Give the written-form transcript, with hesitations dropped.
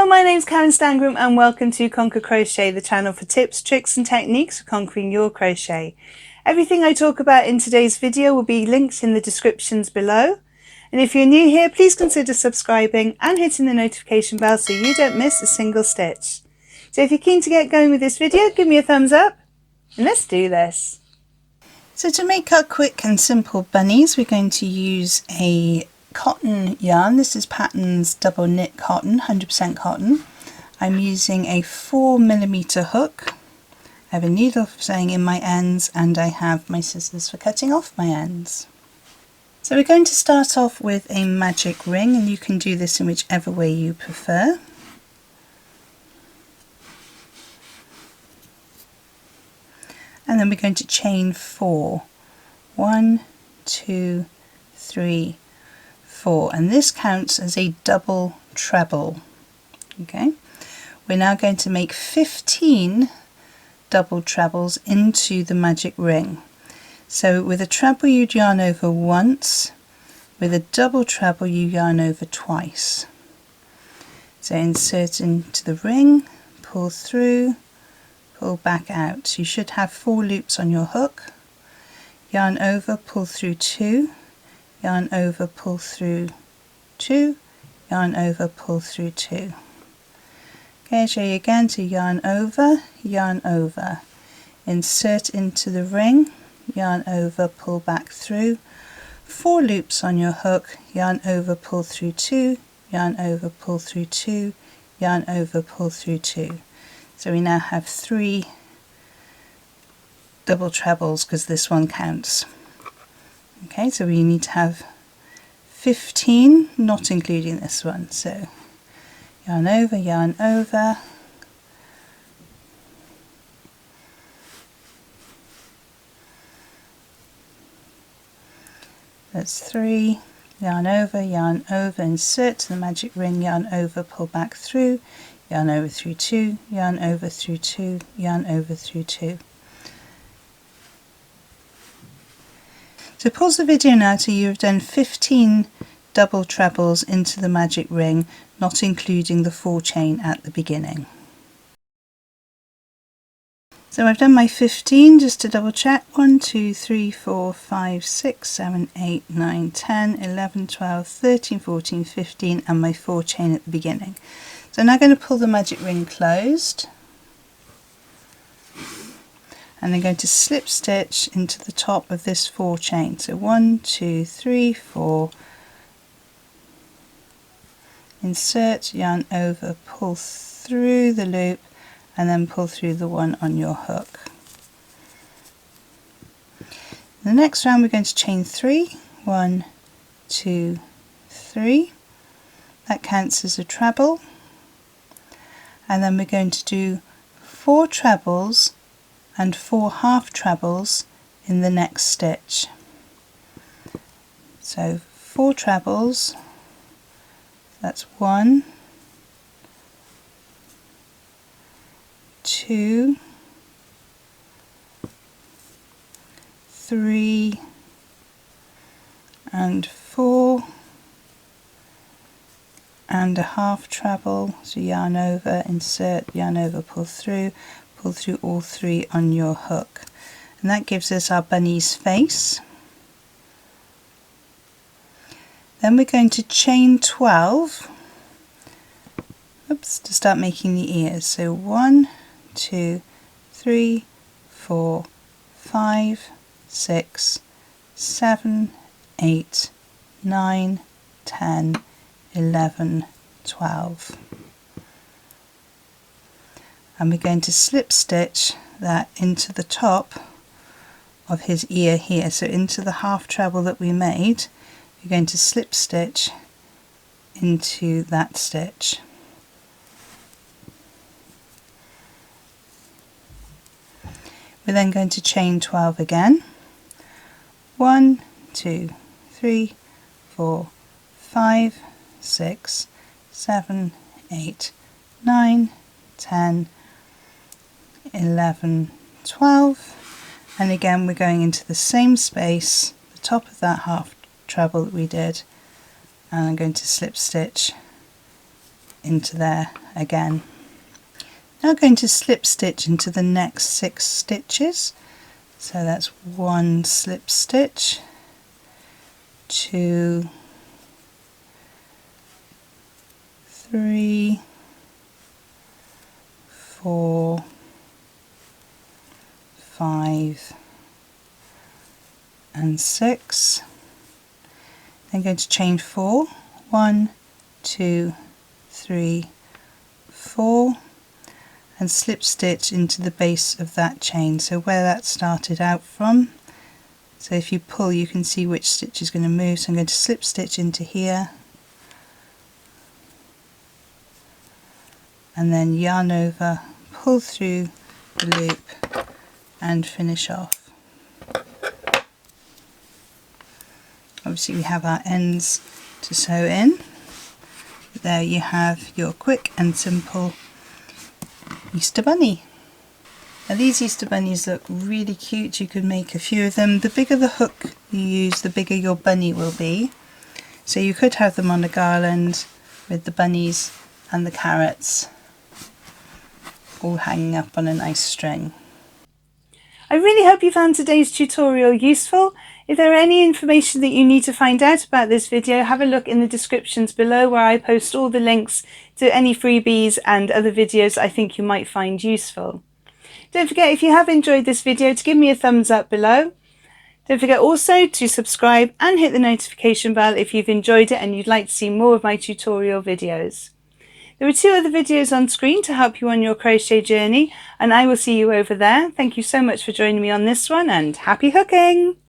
my name's Karen Stangram and welcome to Conquer Crochet, the channel for tips, tricks and techniques for conquering your crochet. Everything I talk about in today's video will be linked in the descriptions below. And if you're new here, please consider subscribing and hitting the notification bell so you don't miss a single stitch. So if you're keen to get going with this video, give me a thumbs up and let's do this. So to make our quick and simple bunnies, we're going to use a cotton yarn. This is Patterns double knit cotton, 100% cotton. I'm using a 4mm hook. I have a needle for sewing in my ends and I have my scissors for cutting off my ends. So we're going to start off with a magic ring, and you can do this in whichever way you prefer. And then we're going to chain 4. 1, 2, 3, 4, and this counts as a double treble. Okay, we're now going to make 15 double trebles into the magic ring. So with a treble you yarn over once, with a double treble you yarn over twice. So insert into the ring, pull through, pull back out. You should have 4 loops on your hook. Yarn over, pull through 2, yarn over, pull through 2, yarn over, pull through 2. Okay, I'll show you again to yarn over, insert into the ring, yarn over, pull back through, 4 loops on your hook, yarn over, pull through 2, yarn over, pull through 2, yarn over, pull through 2. So we now have 3 double trebles because this one counts. Okay, so we need to have 15, not including this one. So yarn over, that's 3, yarn over, insert to the magic ring, yarn over, pull back through, yarn over through 2, yarn over through 2, yarn over through 2. So pause the video now till you have done 15 double trebles into the magic ring, not including the 4 chain at the beginning. So I've done my 15, just to double check, 1, 2, 3, 4, 5, 6, 7, 8, 9, 10, 11, 12, 13, 14, 15 and my 4 chain at the beginning. So I'm now going to pull the magic ring closed. And I'm going to slip stitch into the top of this 4 chain. So 1, 2, 3, 4, insert, yarn over, pull through the loop and then pull through the one on your hook. The next round we're going to chain 3, 1, 2, 3, that counts as a treble, and then we're going to do 4 trebles and 4 half trebles in the next stitch. So 4 trebles, that's 1, 2, 3 and 4 and a half treble. So yarn over, insert, yarn over, pull through all 3 on your hook, and that gives us our bunny's face. Then we're going to chain 12 to start making the ears. So 1, 2, 3, 4, 5, 6, 7, 8, 9, 10, 11, 12. And we're going to slip stitch that into the top of his ear here, so into the half treble that we made. We're going to slip stitch into that stitch. We're then going to chain 12 again. 1, 2, 3, 4, 5, 6, 7, 8, 9, 10, 11, 12, and again we're going into the same space, the top of that half treble that we did, and I'm going to slip stitch into there again. Now I'm going to slip stitch into the next 6 stitches. So that's 1 slip stitch, 2, 3, 4, 5 and 6. Then going to chain 4, 1, 2, 3, 4, and slip stitch into the base of that chain, so where that started out from. So if you pull, you can see which stitch is going to move. So I'm going to slip stitch into here and then yarn over, pull through the loop and finish off. Obviously we have our ends to sew in. There you have your quick and simple Easter bunny. Now these Easter bunnies look really cute. You could make a few of them. The bigger the hook you use, the bigger your bunny will be. So you could have them on a garland with the bunnies and the carrots all hanging up on a nice string. I really hope you found today's tutorial useful. If there are any information that you need to find out about this video, have a look in the descriptions below where I post all the links to any freebies and other videos I think you might find useful. Don't forget, if you have enjoyed this video, to give me a thumbs up below. Don't forget also to subscribe and hit the notification bell if you've enjoyed it and you'd like to see more of my tutorial videos. There are 2 other videos on screen to help you on your crochet journey, and I will see you over there. Thank you so much for joining me on this one, and happy hooking!